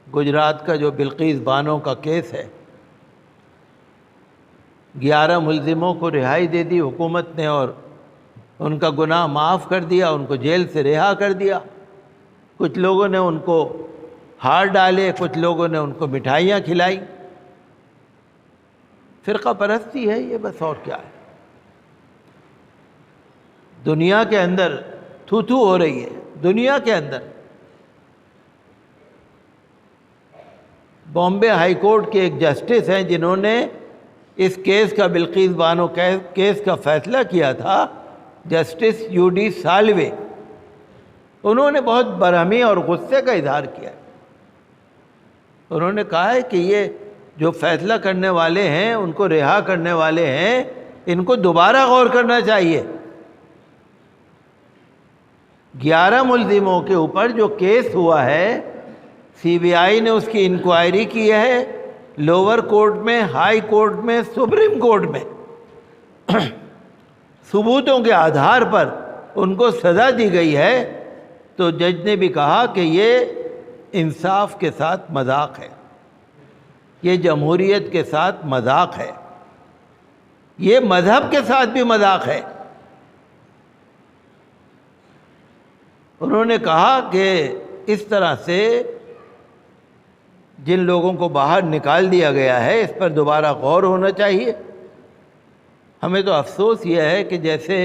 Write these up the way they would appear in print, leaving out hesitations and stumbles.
گجرات کا جو بلقیس بانو کا کیس ہے، 11 ملزموں کو رہائی دے دی حکومت نے اور ان کا گناہ معاف کر دیا، ان کو جیل سے رہا کر دیا۔ کچھ لوگوں نے ان کو ہار ڈالے، کچھ لوگوں نے ان کو مٹھائیاں کھلائی۔ فرقہ پرستی ہے یہ، بس اور کیا ہے۔ دنیا کے اندر تھو تھو ہو رہی ہے، دنیا کے اندر۔ بامبے ہائی کورٹ کے ایک جسٹس ہیں جنہوں نے اس کیس کا، بلقیس بانو کیس کا فیصلہ کیا تھا، جسٹس یو ڈی سالوے، انہوں نے بہت برہمی اور غصے کا اظہار کیا۔ انہوں نے کہا ہے کہ یہ جو فیصلہ کرنے والے ہیں، ان کو رہا کرنے والے ہیں، ان کو دوبارہ غور کرنا چاہیے۔ 11 ملزموں کے اوپر جو کیس ہوا ہے، سی بی آئی نے اس کی انکوائری کی ہے، لوور کورٹ میں، ہائی کورٹ میں، سپریم کورٹ میں، ثبوتوں کے آدھار پر ان کو سزا دی گئی ہے۔ تو جج نے بھی کہا کہ یہ انصاف کے ساتھ مذاق ہے، یہ جمہوریت کے ساتھ مذاق ہے، یہ مذہب کے ساتھ بھی مذاق ہے۔ انہوں نے کہا کہ اس طرح سے جن لوگوں کو باہر نکال دیا گیا ہے، اس پر دوبارہ غور ہونا چاہیے۔ ہمیں تو افسوس یہ ہے کہ جیسے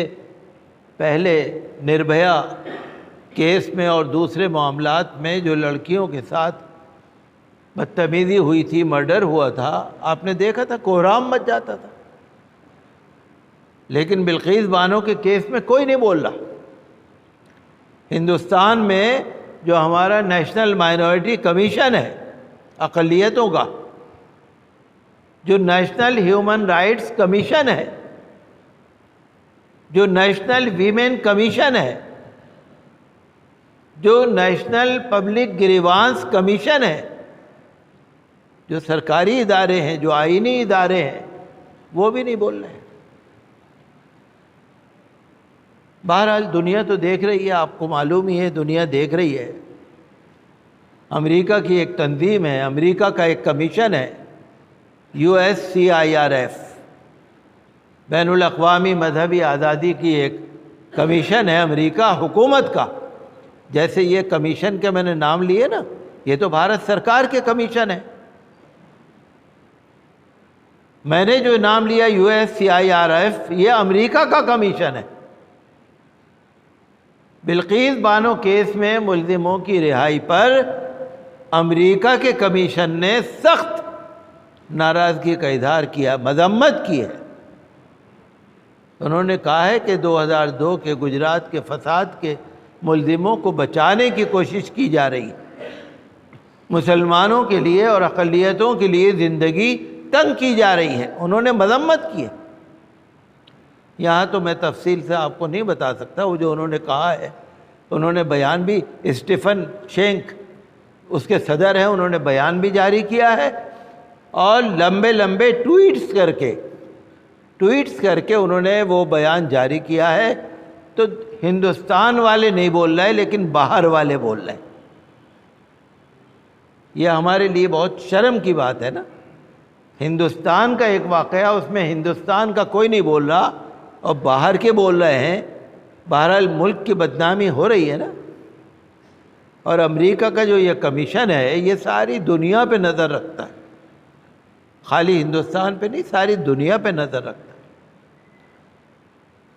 پہلے نربھیا کیس میں اور دوسرے معاملات میں جو لڑکیوں کے ساتھ بدتمیزی ہوئی تھی، مرڈر ہوا تھا، آپ نے دیکھا تھا کوہرام مچ جاتا تھا، لیکن بلقیس بانو کے کیس میں کوئی نہیں بول رہا۔ ہندوستان میں جو ہمارا نیشنل مائنورٹی کمیشن ہے اقلیتوں کا، جو نیشنل ہیومن رائٹس کمیشن ہے، جو نیشنل ویمن کمیشن ہے، جو نیشنل پبلک گریوانس کمیشن ہے، جو سرکاری ادارے ہیں، جو آئینی ادارے ہیں، وہ بھی نہیں بول رہے ہیں۔ بہرحال دنیا تو دیکھ رہی ہے، آپ کو معلوم ہی ہے، دنیا دیکھ رہی ہے۔ امریکہ کی ایک تنظیم ہے، امریکہ کا ایک کمیشن ہے، USCIRF، بین الاقوامی مذہبی آزادی کی ایک کمیشن ہے امریکہ حکومت کا۔ جیسے یہ کمیشن کے میں نے نام لیے نا، یہ تو بھارت سرکار کے کمیشن ہے۔ میں نے جو نام لیا USCIRF، یہ امریکہ کا کمیشن ہے۔ بلقیس بانو کیس میں ملزموں کی رہائی پر امریکہ کے کمیشن نے سخت ناراضگی کا اظہار کیا، مذمت کی ہے۔ انہوں نے کہا ہے کہ 2002 کے گجرات کے فساد کے ملزموں کو بچانے کی کوشش کی جا رہی ہے، مسلمانوں کے لیے اور اقلیتوں کے لیے زندگی تنگ کی جا رہی ہے، انہوں نے مذمت کی ہے۔ یہاں تو میں تفصیل سے آپ کو نہیں بتا سکتا، وہ جو انہوں نے کہا ہے، انہوں نے بیان بھی، اسٹیفن شینک اس کے صدر ہیں، انہوں نے بیان بھی جاری کیا ہے، اور لمبے لمبے ٹویٹس کر کے انہوں نے وہ بیان جاری کیا ہے۔ تو ہندوستان والے نہیں بول رہے، لیکن باہر والے بول رہے ہیں۔ یہ ہمارے لیے بہت شرم کی بات ہے نا، ہندوستان کا ایک واقعہ، اس میں ہندوستان کا کوئی نہیں بول رہا اور باہر کے بول رہے ہیں۔ بہرحال ملک کی بدنامی ہو رہی ہے نا۔ اور امریکہ کا جو یہ کمیشن ہے، یہ ساری دنیا پہ نظر رکھتا ہے، خالی ہندوستان پہ نہیں، ساری دنیا پہ نظر رکھتا ہے۔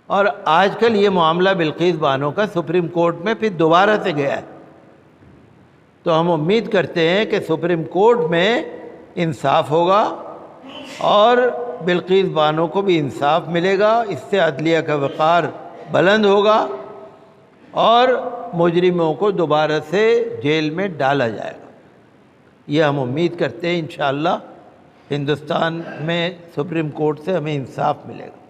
اور آج کل یہ معاملہ بلقیس بانو کا سپریم کورٹ میں پھر دوبارہ سے گیا ہے، تو ہم امید کرتے ہیں کہ سپریم کورٹ میں انصاف ہوگا اور بلقیس بانو کو بھی انصاف ملے گا، اس سے عدلیہ کا وقار بلند ہوگا اور مجرموں کو دوبارہ سے جیل میں ڈالا جائے گا۔ یہ ہم امید کرتے ہیں انشاءاللہ ہندوستان میں سپریم کورٹ سے ہمیں انصاف ملے گا۔